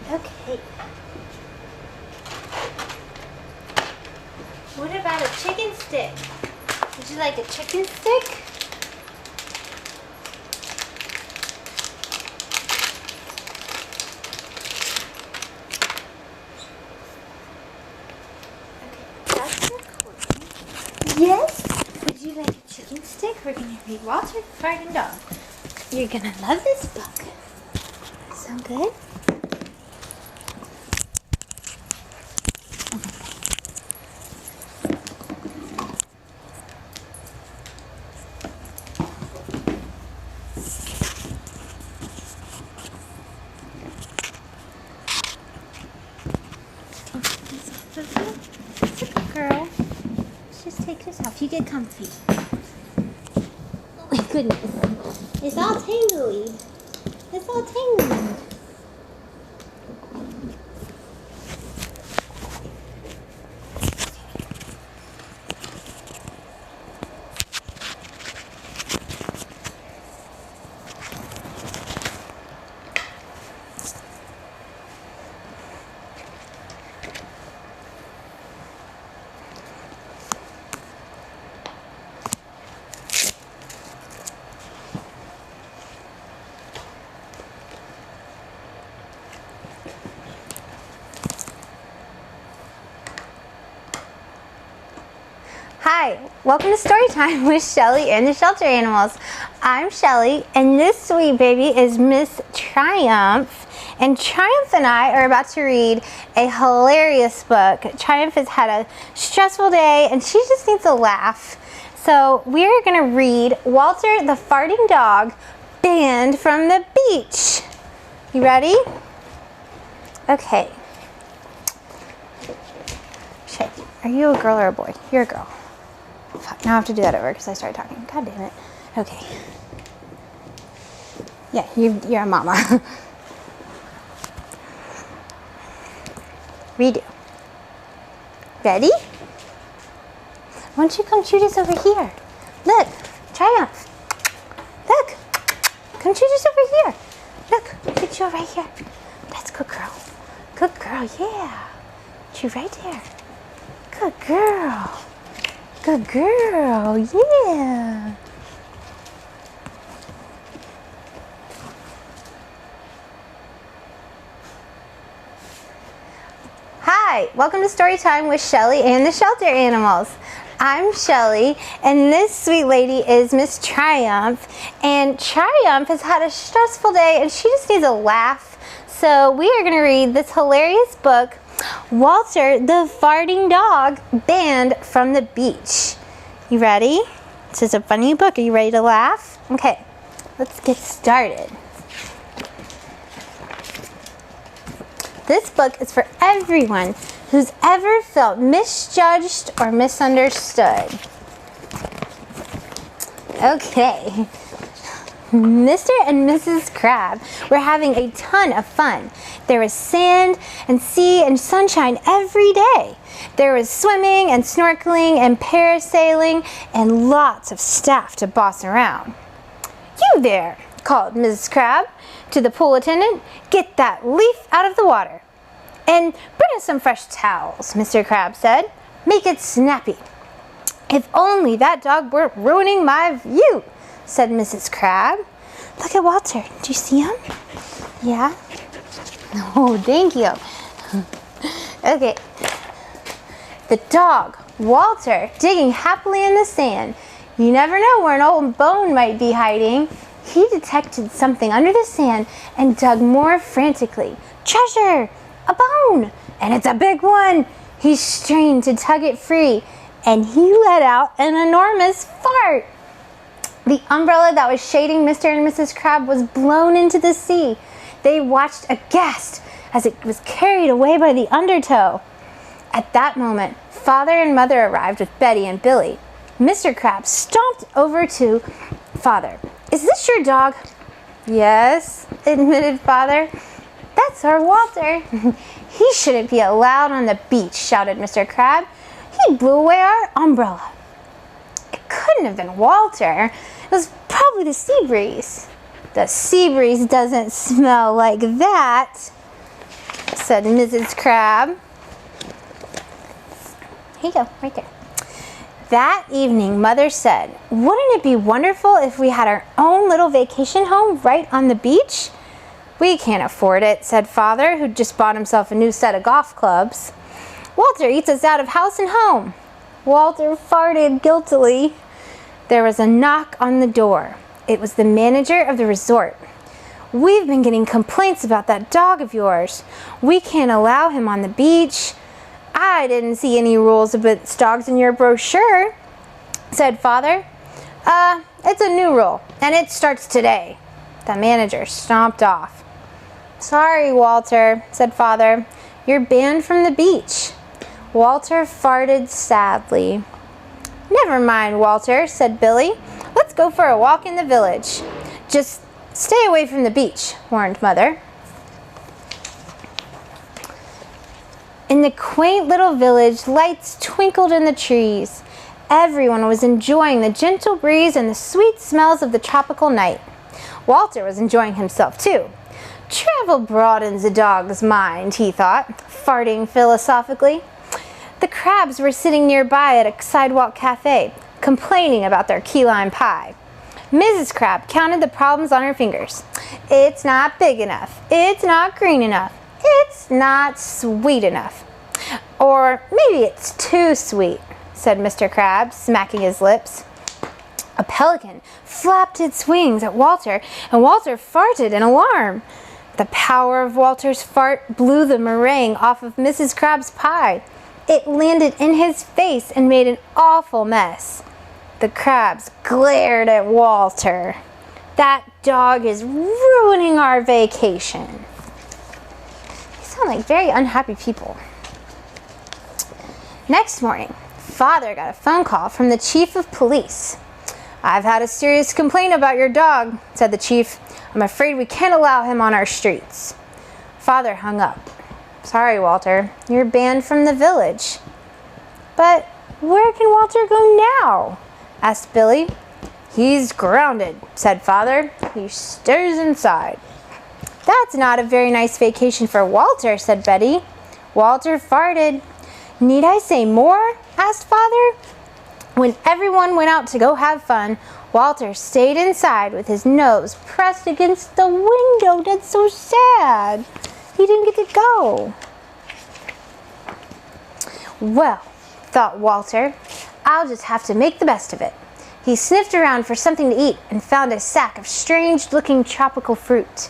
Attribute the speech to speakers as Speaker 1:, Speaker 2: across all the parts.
Speaker 1: Okay. What about a chicken stick? Would you like a chicken stick? That's recording. Yes? Would you like a chicken stick? We're going to read Walter the Farting Dog. You're going to love this book. So good? It's a good girl. Let's just take this off. You get comfy. Oh my goodness. It's all tangly. It's all tangled. Hi, welcome to Storytime with Shelly and the Shelter Animals. I'm Shelly, and this sweet baby is Miss Triumph. And Triumph and I are about to read a hilarious book. Triumph has had a stressful day, and she just needs a laugh. So we're going to read Walter the Farting Dog, Banned from the Beach. You ready? Okay. Shit. Are you a girl or a boy? You're a girl. Fuck, now I have to do that over because I started talking. God damn it. Okay. Yeah, you're a mama. Redo. Ready? Why don't you come shoot us over here? Look, Triumph. Look. Come shoot us over here. Look, get you right here. That's good girl. Good girl, yeah. Get you right there. Good girl. Good girl, yeah. Hi, welcome to Storytime with Shelly and the Shelter Animals. I'm Shelly, and this sweet lady is Miss Triumph. And Triumph has had a stressful day, and she just needs a laugh. So we are going to read this hilarious book, Walter the Farting Dog, Banned from the Beach. You ready? This is a funny book. Are you ready to laugh? Okay, let's get started. This book is for everyone who's ever felt misjudged or misunderstood. Okay. Mr. and Mrs. Crab were having a ton of fun. There was sand and sea and sunshine every day. There was swimming and snorkeling and parasailing and lots of staff to boss around. "You there," called Mrs. Crab to the pool attendant. "Get that leaf out of the water. And bring us some fresh towels," Mr. Crab said. "Make it snappy." "If only that dog weren't ruining my view," said Mrs. Crab. "Look at Walter. Do you see him?" "Yeah." "Oh, thank you." Okay. The dog, Walter, digging happily in the sand. You never know where an old bone might be hiding. He detected something under the sand and dug more frantically. "Treasure! A bone! And it's a big one!" He strained to tug it free, and he let out an enormous fart. The umbrella that was shading Mr. and Mrs. Crab was blown into the sea. They watched aghast as it was carried away by the undertow. At that moment, Father and Mother arrived with Betty and Billy. Mr. Crab stomped over to Father. "Is this your dog?" "Yes," admitted Father. "That's our Walter." "He shouldn't be allowed on the beach," shouted Mr. Crab. "He blew away our umbrella." "It couldn't have been Walter. It was probably the sea breeze." "The sea breeze doesn't smell like that." said Mrs. Crab. Here you go, right there. That evening, Mother said, wouldn't it be wonderful if we had our own little vacation home right on the beach? We can't afford it, said Father, who'd just bought himself a new set of golf clubs. Walter eats us out of house and home. Walter farted guiltily. There was a knock on the door. It was the manager of the resort. We've been getting complaints about that dog of yours. We can't allow him on the beach. I didn't see any rules about dogs in your brochure, said Father. It's a new rule, and it starts today. The manager stomped off. Sorry, Walter, said Father. You're banned from the beach. Walter farted sadly. Never mind, Walter, said Billy. Let's go for a walk in the village. Just stay away from the beach, warned Mother. In the quaint little village, lights twinkled in the trees. Everyone was enjoying the gentle breeze and the sweet smells of the tropical night. Walter was enjoying himself, too. Travel broadens a dog's mind, he thought, farting philosophically. The Crabs were sitting nearby at a sidewalk cafe, complaining about their key lime pie. Mrs. Crab counted the problems on her fingers. It's not big enough. It's not green enough. It's not sweet enough. Or maybe it's too sweet, said Mr. Crab, smacking his lips. A pelican flapped its wings at Walter, and Walter farted in alarm. The power of Walter's fart blew the meringue off of Mrs. Crab's pie. It landed in his face and made an awful mess. The Crabs glared at Walter. That dog is ruining our vacation. They sound like very unhappy people. Next morning, Father got a phone call from the chief of police. I've had a serious complaint about your dog, said the chief. I'm afraid we can't allow him on our streets. Father hung up. Sorry, Walter, you're banned from the village. But where can Walter go now? Asked Billy. He's grounded, said Father. He stays inside. That's not a very nice vacation for Walter, said Betty. Walter farted. Need I say more? Asked Father. When everyone went out to go have fun, Walter stayed inside with his nose pressed against the window. That's so sad. He didn't get to go. Well, thought Walter, I'll just have to make the best of it. He sniffed around for something to eat and found a sack of strange-looking tropical fruit.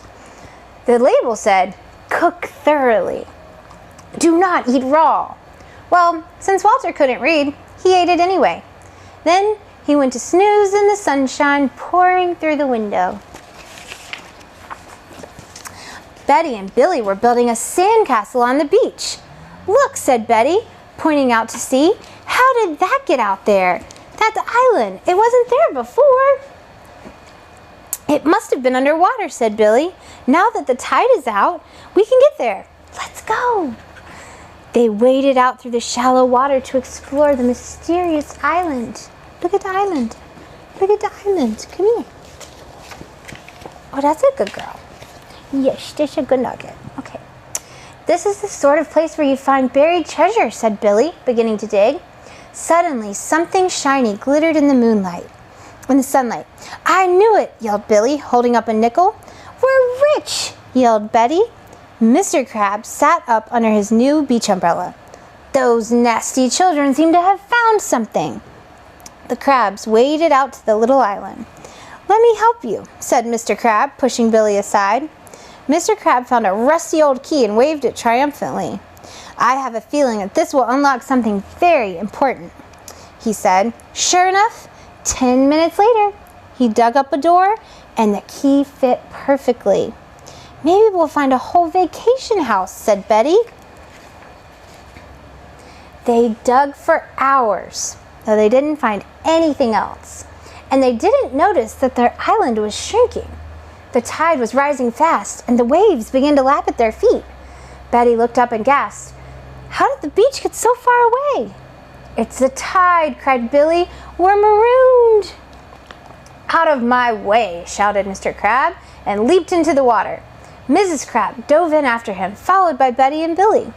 Speaker 1: The label said, cook thoroughly. Do not eat raw. Well, since Walter couldn't read, he ate it anyway. Then he went to snooze in the sunshine pouring through the window. Betty and Billy were building a sandcastle on the beach. Look, said Betty, pointing out to sea. How did that get out there? That's island. It wasn't there before. It must have been underwater, said Billy. Now that the tide is out, we can get there. Let's go. They waded out through the shallow water to explore the mysterious island. Look at the island. Look at the island. Come here. Oh, that's a good girl. Yes, that's a good nugget. Okay. This is the sort of place where you find buried treasure, said Billy, beginning to dig. Suddenly, something shiny glittered in the sunlight. I knew it, yelled Billy, holding up a nickel. We're rich, yelled Betty. Mr. Crab sat up under his new beach umbrella. Those nasty children seem to have found something. The Crabs waded out to the little island. Let me help you, said Mr. Crab, pushing Billy aside. Mr. Crab found a rusty old key and waved it triumphantly. I have a feeling that this will unlock something very important, he said. Sure enough, 10 minutes later, he dug up a door and the key fit perfectly. Maybe we'll find a whole vacation house, said Betty. They dug for hours, though they didn't find anything else. And they didn't notice that their island was shrinking. The tide was rising fast, and the waves began to lap at their feet. Betty looked up and gasped, How did the beach get so far away? It's the tide, cried Billy. We're marooned. Out of my way, shouted Mr. Crab, and leaped into the water. Mrs. Crab dove in after him, followed by Betty and Billy.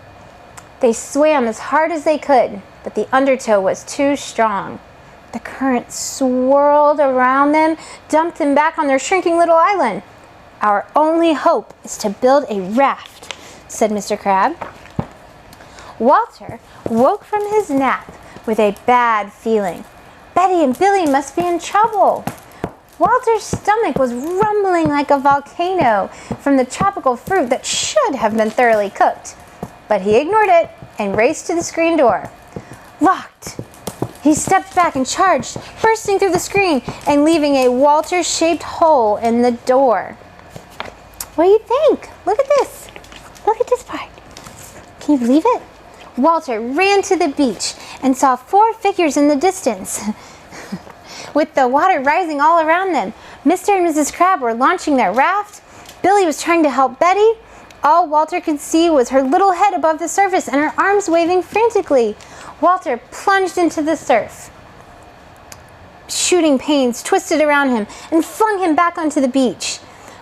Speaker 1: They swam as hard as they could, but the undertow was too strong. The current swirled around them, dumped them back on their shrinking little island. "Our only hope is to build a raft," said Mr. Crab. Walter woke from his nap with a bad feeling. Betty and Billy must be in trouble. Walter's stomach was rumbling like a volcano from the tropical fruit that should have been thoroughly cooked. But he ignored it and raced to the screen door. Locked! He stepped back and charged, bursting through the screen and leaving a Walter-shaped hole in the door. What do you think? Look at this. Look at this part. Can you believe it? Walter ran to the beach and saw 4 figures in the distance. With the water rising all around them, Mr. and Mrs. Crab were launching their raft. Billy was trying to help Betty. All Walter could see was her little head above the surface and her arms waving frantically. Walter plunged into the surf. Shooting pains twisted around him and flung him back onto the beach.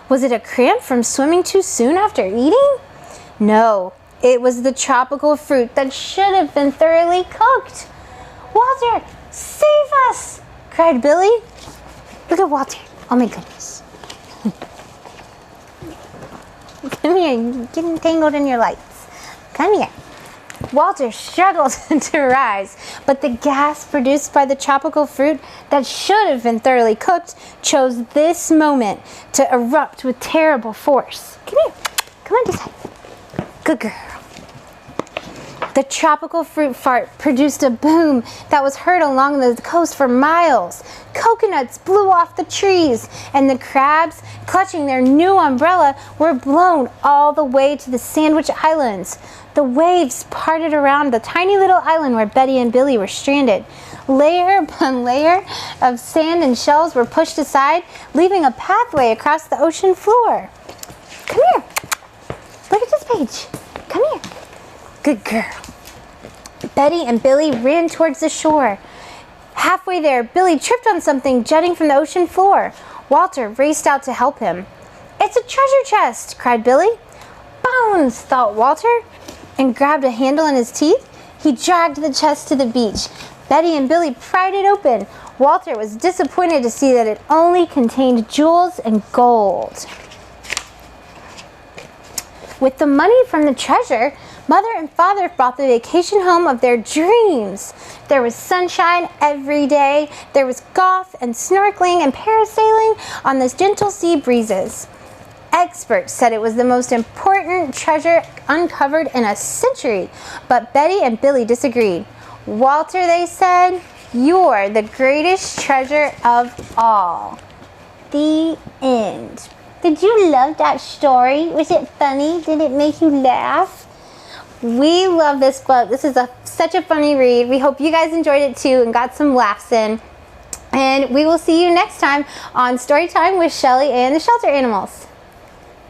Speaker 1: Was it a cramp from swimming too soon after eating? No, it was the tropical fruit that should have been thoroughly cooked. "Walter, save us!" cried Billy. Look at Walter. Oh my goodness. Come here, you're getting tangled in your lights. Come here. Walter struggled to rise, but the gas produced by the tropical fruit that should have been thoroughly cooked chose this moment to erupt with terrible force. Come here. Come on this side. Good girl. The tropical fruit fart produced a boom that was heard along the coast for miles. Coconuts blew off the trees, and the crabs, clutching their new umbrella, were blown all the way to the Sandwich Islands. The waves parted around the tiny little island where Betty and Billy were stranded. Layer upon layer of sand and shells were pushed aside, leaving a pathway across the ocean floor. Come here. Look at this page. Come here. Good girl. Betty and Billy ran towards the shore. Halfway there, Billy tripped on something jutting from the ocean floor. Walter raced out to help him. "It's a treasure chest!" cried Billy. "Bones!" thought Walter, and grabbed a handle in his teeth. He dragged the chest to the beach. Betty and Billy pried it open. Walter was disappointed to see that it only contained jewels and gold. With the money from the treasure, Mother and Father bought the vacation home of their dreams. There was sunshine every day. There was golf and snorkeling and parasailing on the gentle sea breezes. Experts said it was the most important treasure uncovered in a century, but Betty and Billy disagreed. "Walter," they said, "you're the greatest treasure of all." The end. Did you love that story? Was it funny? Did it make you laugh? We love this book. This is such a funny read. We hope you guys enjoyed it too and got some laughs in. And we will see you next time on Storytime with Shelly and the Shelter Animals.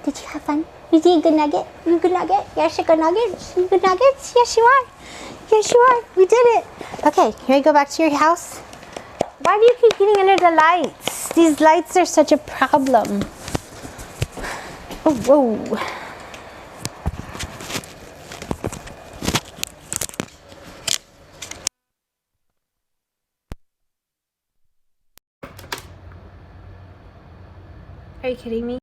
Speaker 1: Did you have fun? You did a good nugget? You a good nugget? Yes, you good nuggets? You good nuggets? Yes, you are. Yes, you are. We did it. Okay, here you go back to your house. Why do you keep getting under the lights? These lights are such a problem. Oh, whoa. Are you kidding me?